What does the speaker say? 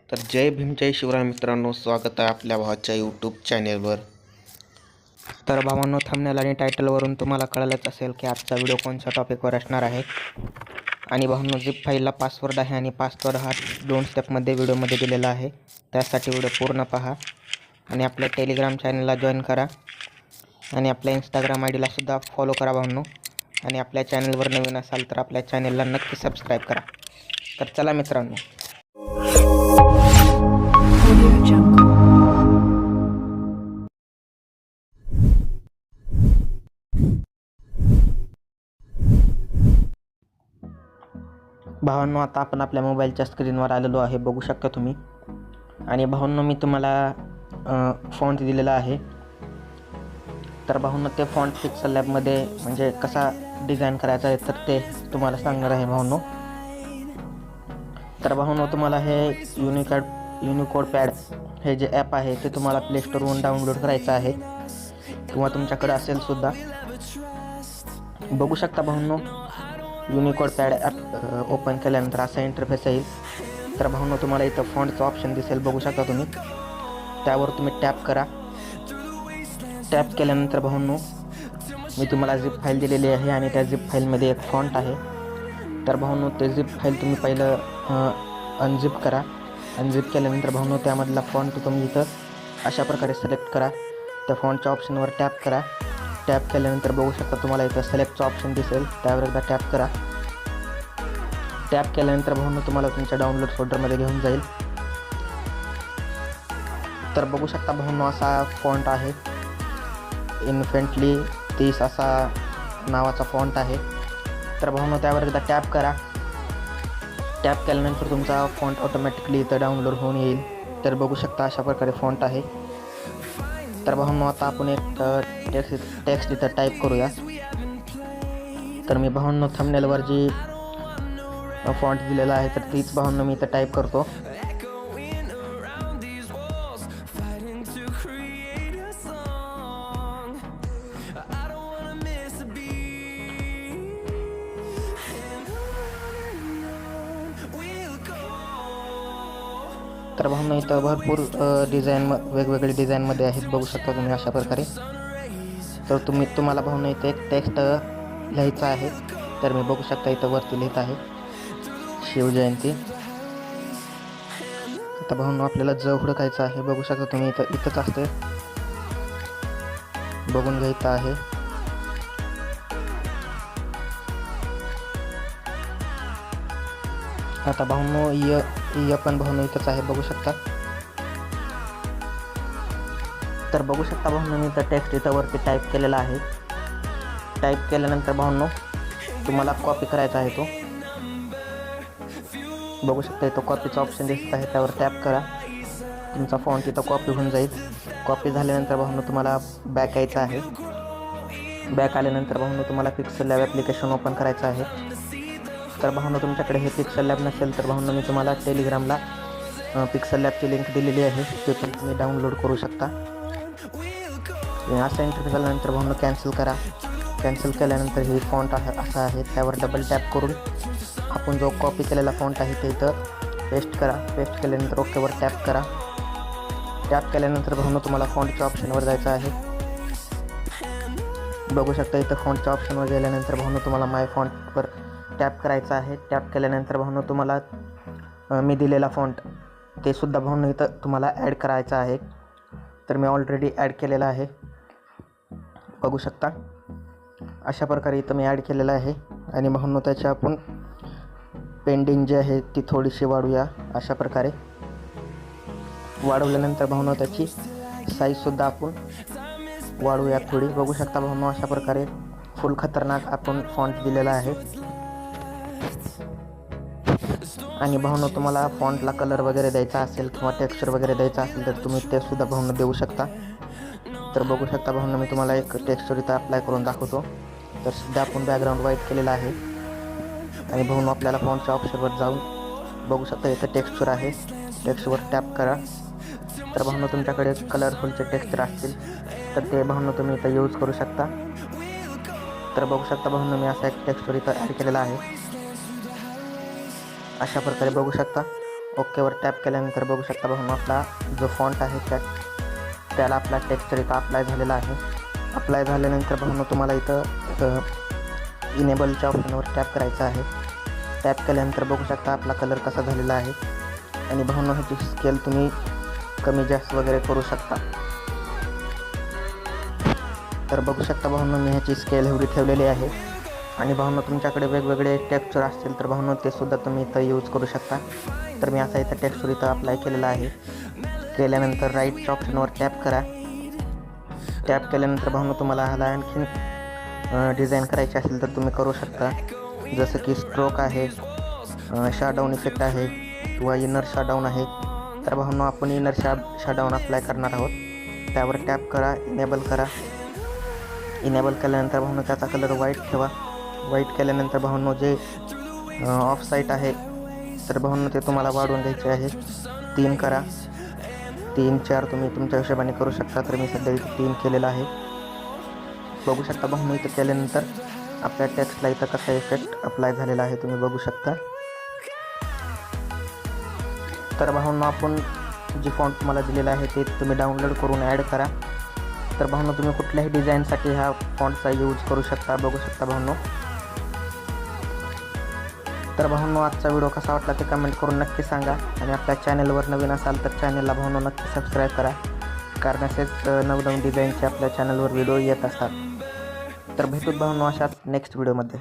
तर जय भीम जय शिवराय मित्रांनो, स्वागत आहे आपल्या भावाच्या यूट्यूब चॅनेलवर. तर भावांनो, थंबनेल आणि टायटलवरून तुम्हाला कळलंच असेल की आजचा व्हिडिओ कोणत्या टॉपिकवर असणार आहे. आणि भावांनो, झिप फाईलला पासवर्ड आहे आणि पासवर्ड हा 2 स्टेपमध्ये व्हिडिओमध्ये दिलेला आहे. त्यासाठी व्हिडिओ पूर्ण पहा आणि आपल्या टेलिग्राम चॅनलला जॉईन करा आणि आपल्या इंस्टाग्राम आय डीला सुद्धा फॉलो करा भावांनो. आणि आपल्या चॅनलवर नवीन असाल तर आपल्या चॅनलला नक्की सबस्क्राईब करा. तर चला मित्रांनो, भावांनो, आता आपण आपल्या मोबाईलच्या स्क्रीनवर आलेलो आहे, बघू शकता तुम्ही. आणि भावांनो, मी तुम्हाला फॉन्ट दिलेला आहे. तर भावांनो, ते फॉन्ट पिक्सल लॅबमध्ये म्हणजे कसा डिझाईन करायचा आहे तर ते तुम्हाला सांगणार आहे भावांनो. तर भावांनो, तुम्हाला हे युनिकोड पॅड हे जे ॲप आहे ते तुम्हाला प्ले स्टोरवरून डाउनलोड करायचं आहे किंवा तुमच्याकडे असेल सुद्धा. बघू शकता भावांनो, युनिकोड पॅड ॲप ओपन केल्यानंतर असा इंटरफेस येईल. तर भावांनो, तुम्हाला इथं फॉन्टचं ऑप्शन दिसेल, बघू शकता तुम्ही. त्यावर तुम्ही टॅप करा. टॅप केल्यानंतर भावांनो, मी तुम्हाला झिप फाईल दिलेली आहे आणि त्या झिप फाईलमध्ये एक फॉन्ट आहे. तर भावांनो, ते झिप फाईल तुम्ही पहिलं अनझिप करा. अनझिप केल्यानंतर भावांनो, त्यामधला फॉन्ट तुम्ही इथं अशा प्रकारे सिलेक्ट करा. त्या फॉन्टच्या ऑप्शनवर टॅप करा. टॅप केल्यानंतर बघू शकता तुम्हाला इथं सिलेक्टचं ऑप्शन दिसेल, त्यावर एकदा टॅप करा. टॅप केल्यानंतर भावांनो, तुम्हाला तुमच्या डाउनलोड फोल्डरमध्ये घेऊन जाईल. तर बघू शकता भावांनो, असा फॉन्ट आहे, इन्फेंटली 30 असा नावाचा फॉन्ट आहे. तर भावांनो, त्यावर एकदा टॅप करा. टॅप केल्यानंतर तुमचा फॉन्ट ऑटोमॅटिकली इथं डाउनलोड होऊन येईल. तर बघू शकता अशा प्रकारे फॉन्ट आहे. तर भावांनो, आता आपण एक टेक्स्ट इथं टाईप करूया. तर मी भावांनो थंबनेलवर जी फॉन्ट दिलेला आहे तर तीच भावांनो मी इथं टाईप करतो. तर भावांनो, इथं भरपूर वेगवेगळे डिझाईनमध्ये आहेत, बघू शकता तुम्ही अशा प्रकारे. तर तुम्हाला भावांनो इथे एक टेक्स्ट लिहायचं आहे. तर मी बघू शकता इथं वरती लिहित आहे शिवजयंती. आता भावांनो, आपल्याला हुडकायचं आहे, बघू शकता तुम्ही. इथंच असते, बघून घ्यायचं आहे. आता भावांनो, य पण भावांनो इथंच आहे, बघू शकता. तर बघू शकता भावांनो, मी इथं टेक्स्ट इथं वरती टाईप केलेला आहे. टाईप केल्यानंतर भावांनो, तुम्हाला कॉपी करायचा आहे तो. बघू शकता इथं कॉपीचा ऑप्शन दिसत आहे, त्यावर टॅप करा. तुमचा फॉन्ट इथं कॉपी होऊन जाईल. कॉपी झाल्यानंतर भावांनो, तुम्हाला बॅक यायचं आहे. बॅक आल्यानंतर भावांनो, तुम्हाला पिक्सल लॅब ॲप्लिकेशन ओपन करायचं आहे. तर भावांनो, तुमच्याकडे हे पिक्सल लॅब नसेल तर भावांनो, मी तुम्हाला टेलिग्रामला पिक्सल लॅबची लिंक दिलेली आहे, ते पण तुम्ही डाउनलोड करू शकता. असा इंटरफेस आल्यानंतर भावांनो कॅन्सल करा. कॅन्सल केल्यानंतर ही फॉन्ट असा आहे, त्यावर डबल टॅप करून आपण जो कॉपी केलेला फॉन्ट आहे ते इथं पेस्ट करा. पेस्ट केल्यानंतर ओकेवर टॅप करा. टॅप केल्यानंतर भावांनो, तुम्हाला फॉन्टच्या ऑप्शनवर जायचं आहे. बघू शकता इथं फॉन्टच्या ऑप्शनवर गेल्यानंतर भावांनो, तुम्हाला माय फॉन्टवर टॅप करायचं आहे. टॅप केल्यानंतर भावांनो, तुम्हाला मी दिलेला फॉन्ट ते सुद्धा भावांनो इथं तुम्हाला ॲड करायचं आहे. तर मी ऑलरेडी ॲड केलेला आहे, बघू शकता. अशा प्रकारे इथं मी ॲड केलेलं आहे. आणि भावांनो, त्याची आपण पेंडिंग जी आहे ती थोडीशी वाढवूया. अशा प्रकारे वाढवल्यानंतर भावांनो, त्याची साईजसुद्धा आपण वाढवूया थोडी. बघू शकता भावांनो, अशा प्रकारे फुल खतरनाक आपण फॉन्ट दिलेला आहे. आणि भावांनो, तुम्हाला फॉन्टला कलर वगैरे द्यायचा असेल किंवा टेक्स्चर वगैरे द्यायचा असेल तर तुम्ही ते सुद्धा भावांनो देऊ शकता. तर बघू शकता भावांनो, मी तुम्हाला एक टेक्स्चर इथं अप्लाय करून दाखवतो. तर सध्या आपण बॅकग्राऊंड व्हाईट केलेला आहे. आणि भावांनो, आपल्याला फॉन्टच्या ऑप्शनवर जाऊन बघू शकता इथं टेक्स्चर आहे, टेक्स्टवर टॅप करा. तर भावांनो, तुमच्याकडे कलरफुलचे टेक्स्चर असतील तर ते भावांनो तुम्ही इथं यूज करू शकता. तर बघू शकता भावांनो, मी असा एक टेक्स्चर इथं ॲड केलेला आहे. अशा प्रकारे बघू शकता. ओकेवर टॅप केल्यानंतर बघू शकता भाऊंनो आपला जो फॉन्ट आहे त्याला आपला टेक्स्चर इथं अप्लाय झालेला आहे. अप्लाय झाल्यानंतर भाऊंनो तुम्हाला इथं इनेबलच्या ऑप्शनवर टॅप करायचं आहे. टॅप केल्यानंतर बघू शकता आपला कलर कसा झालेला आहे. आणि भाऊंनो ह्याची स्केल तुम्ही कमी जास्त वगैरे करू शकता. तर बघू शकता भाऊंनो मी ह्याची स्केल एवढी ठेवलेली आहे. आणि भाऊंनो तुमच्याकडे वेगवेगळे टेक्स्चर असतील तर भाऊंनो ते सुद्धा तुम्ही इथं यूज करू शकता. तर मी असा इथं टेक्स्चर इथं अप्लाय केलेला आहे. केल्यानंतर राईटच्या ऑप्शनवर टॅप करा. टॅप केल्यानंतर भाऊंनो तुम्हाला ह्याला आणखीन डिझाईन करायची असेल तर तुम्ही करू शकता. जसं की स्ट्रोक आहे, शाडाऊन इफेक्ट आहे किंवा इनर शाडाऊन आहे. तर भाऊंनो आपण इनर शाडाऊन अप्लाय करणार आहोत. त्यावर टॅप करा, इनेबल करा. इनेबल केल्यानंतर भाऊंनो त्याचा कलर व्हाईट ठेवा. व्हाईट केल्यानंतर भाऊंनो जे ऑफ साईट आहे तर भाऊंनो ते तुम्हाला वाढवून घ्यायचे आहे. 3 करा. 3, 4 तुम्ही तुमच्या हिशोबाने करू शकता. तर मी सध्या इथे 3 केलेला आहे. बघू शकता भाऊंनो इथं केल्यानंतर आपल्या टेक्स्टला इथं कसा इफेक्ट अप्लाय झालेला आहे तुम्ही बघू शकता. तर भाऊंनो आपण जे फॉन्ट तुम्हाला दिलेला आहे ते तुम्ही डाउनलोड करून ॲड करा. तर भाऊंनो तुम्ही कुठल्याही डिझाईनसाठी ह्या फॉन्टचा यूज करू शकता. बघू शकता भाऊंनो. तर भाऊंनो आजचा व्हिडिओ कसा वाटला ते कमेंट करून नक्की सांगा. आणि आपल्या चॅनलवर नवीन असाल तर चॅनलला भाऊंनो नक्की सबस्क्राईब करा. कारण असेच नवनवीन डिझाईनचे आपल्या चॅनलवर व्हिडिओ येत असतात. तर भेटूत भाऊंनो अशाच नेक्स्ट व्हिडिओमध्ये.